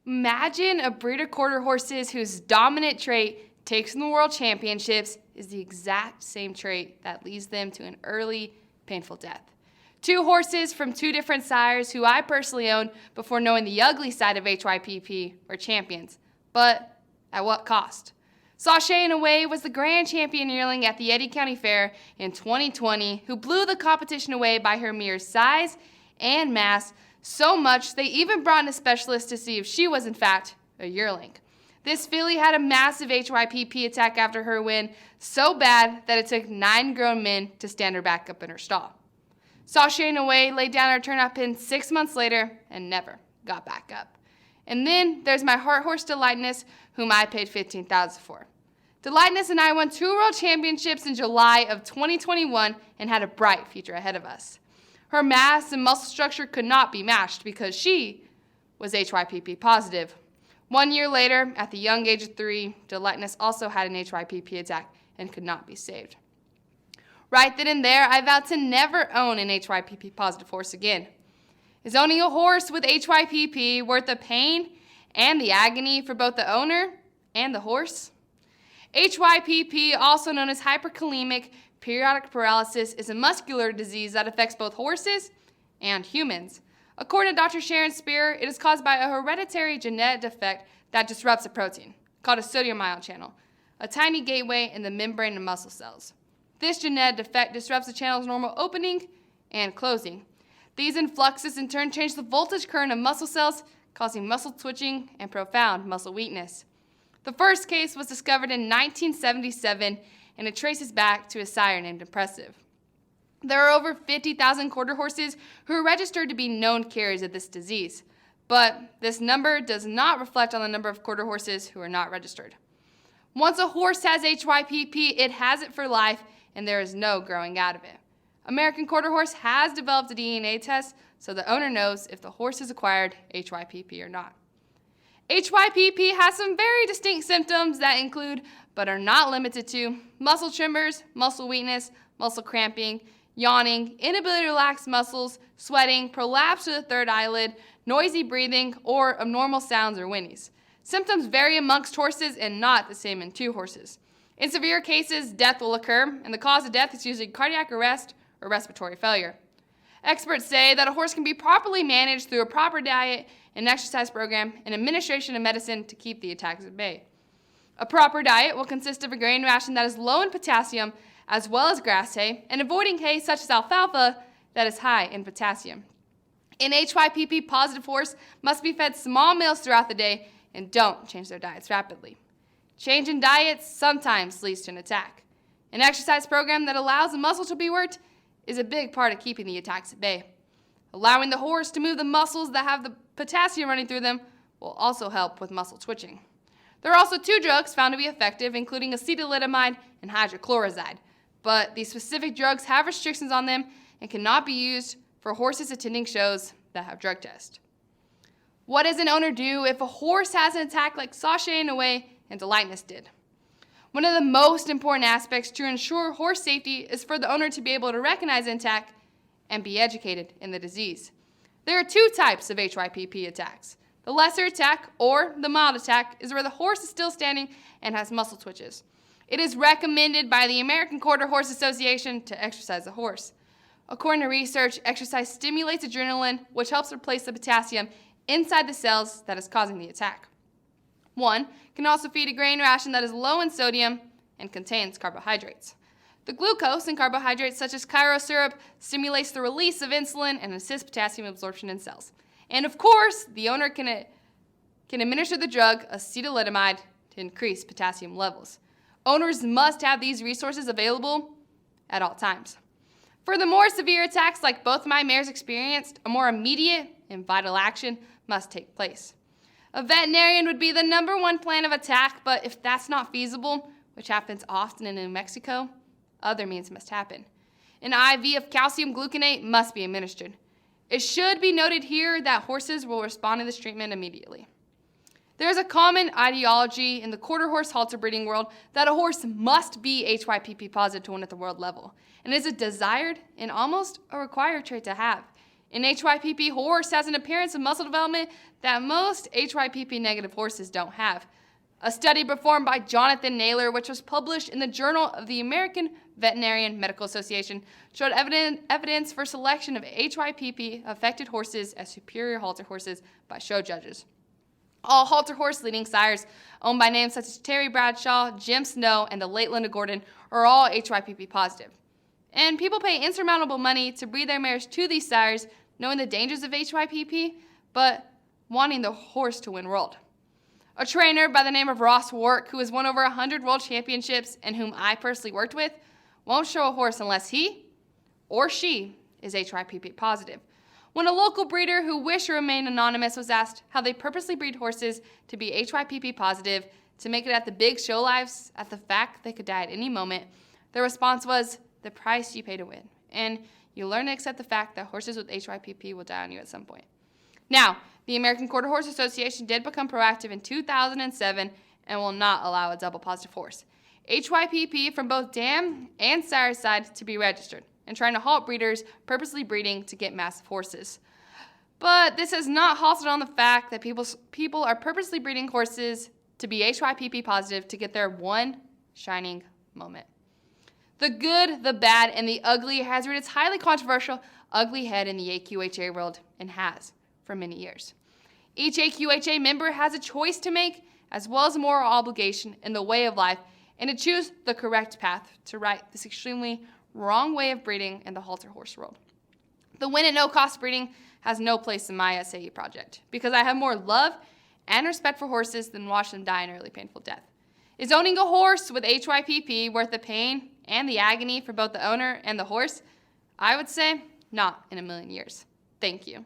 Imagine a breed of quarter horses whose dominant trait takes them to world championships is the exact same trait that leads them to an early, painful death. Two horses from two different sires who I personally owned before knowing the ugly side of HYPP were champions. But at what cost? Sashay in a Way was the grand champion yearling at the Eddy County Fair in 2020 who blew the competition away by her mere size and mass, so much they even brought in a specialist to see if she was in fact a yearling. This filly had a massive HYPP attack after her win, so bad that it took 9 grown men to stand her back up in her stall. Sashay in a Way laid down her turnout pin 6 months later and never got back up. And then there's my heart horse Delightness, whom I paid $15,000 for. Delightness and I won 2 world championships in July of 2021 and had a bright future ahead of us. Her mass and muscle structure could not be matched because she was HYPP positive. 1 year later, at the young age of 3, Delightness also had an HYPP attack and could not be saved. Right then and there, I vowed to never own an HYPP positive horse again. Is owning a horse with HYPP worth the pain and the agony for both the owner and the horse? HYPP, also known as hyperkalemic periodic paralysis, is a muscular disease that affects both horses and humans. According to Dr. Sharon Spear, it is caused by a hereditary genetic defect that disrupts a protein, called a sodium ion channel, a tiny gateway in the membrane of muscle cells. This genetic defect disrupts the channel's normal opening and closing. These influxes in turn change the voltage current of muscle cells, causing muscle twitching and profound muscle weakness. The first case was discovered in 1977, and it traces back to a sire named Impressive. There are over 50,000 quarter horses who are registered to be known carriers of this disease, but this number does not reflect on the number of quarter horses who are not registered. Once a horse has HYPP, it has it for life, and there is no growing out of it. American Quarter Horse has developed a DNA test so the owner knows if the horse has acquired HYPP or not. HYPP has some very distinct symptoms that include, but are not limited to, muscle tremors, muscle weakness, muscle cramping, yawning, inability to relax muscles, sweating, prolapse of the third eyelid, noisy breathing, or abnormal sounds or whinnies. Symptoms vary amongst horses and not the same in two horses. In severe cases, death will occur, and the cause of death is usually cardiac arrest or respiratory failure. Experts say that a horse can be properly managed through a proper diet and exercise program and administration of medicine to keep the attacks at bay. A proper diet will consist of a grain ration that is low in potassium, as well as grass hay, and avoiding hay such as alfalfa that is high in potassium. An HYPP positive horse must be fed small meals throughout the day and don't change their diets rapidly. Change in diets sometimes leads to an attack. An exercise program that allows the muscle to be worked is a big part of keeping the attacks at bay. Allowing the horse to move the muscles that have the potassium running through them will also help with muscle twitching. There are also 2 drugs found to be effective, including acetylidamide and hydrochloroside, but these specific drugs have restrictions on them and cannot be used for horses attending shows that have drug tests. What does an owner do if a horse has an attack like Sashay in a Way and Delightness did? One of the most important aspects to ensure horse safety is for the owner to be able to recognize an attack and be educated in the disease. There are 2 types of HYPP attacks. The lesser attack, or the mild attack, is where the horse is still standing and has muscle twitches. It is recommended by the American Quarter Horse Association to exercise the horse. According to research, exercise stimulates adrenaline, which helps replace the potassium inside the cells that is causing the attack. 1 can also feed a grain ration that is low in sodium and contains carbohydrates. The glucose in carbohydrates such as Cairo syrup stimulates the release of insulin and assists potassium absorption in cells. And of course, the owner can administer the drug acetylidamide to increase potassium levels. Owners must have these resources available at all times. For the more severe attacks like both my mares experienced, a more immediate and vital action must take place. A veterinarian would be the #1 plan of attack, but if that's not feasible, which happens often in New Mexico, other means must happen. An IV of calcium gluconate must be administered. It should be noted here that horses will respond to this treatment immediately. There is a common ideology in the quarter horse halter breeding world that a horse must be HYPP positive to win at the world level, and it is a desired and almost a required trait to have. An HYPP horse has an appearance of muscle development that most HYPP negative horses don't have. A study performed by Jonathan Naylor, which was published in the Journal of the American Veterinarian Medical Association, showed evidence for selection of HYPP-affected horses as superior halter horses by show judges. All halter horse leading sires owned by names such as Terry Bradshaw, Jim Snow, and the late Linda Gordon are all HYPP positive. And people pay insurmountable money to breed their mares to these sires, knowing the dangers of HYPP, but wanting the horse to win world. A trainer by the name of Ross Wark, who has won over 100 world championships and whom I personally worked with, won't show a horse unless he or she is HYPP positive. When a local breeder who wished to remain anonymous was asked how they purposely breed horses to be HYPP positive to make it at the big show lives at the fact they could die at any moment, their response was, the price you pay to win. And you learn to accept the fact that horses with HYPP will die on you at some point. Now, the American Quarter Horse Association did become proactive in 2007 and will not allow a double positive horse. HYPP from both dam and sire side to be registered, and trying to halt breeders purposely breeding to get massive horses. But this has not halted on the fact that people are purposely breeding horses to be HYPP positive to get their one shining moment. The good, the bad, and the ugly has reared its highly controversial ugly head in the AQHA world and has for many years. Each AQHA member has a choice to make as well as a moral obligation in the way of life and to choose the correct path to right this extremely wrong way of breeding in the halter horse world. The win at no cost breeding has no place in my SAE project because I have more love and respect for horses than watch them die an early painful death. Is owning a horse with HYPP worth the pain and the agony for both the owner and the horse? I would say not in a million years. Thank you.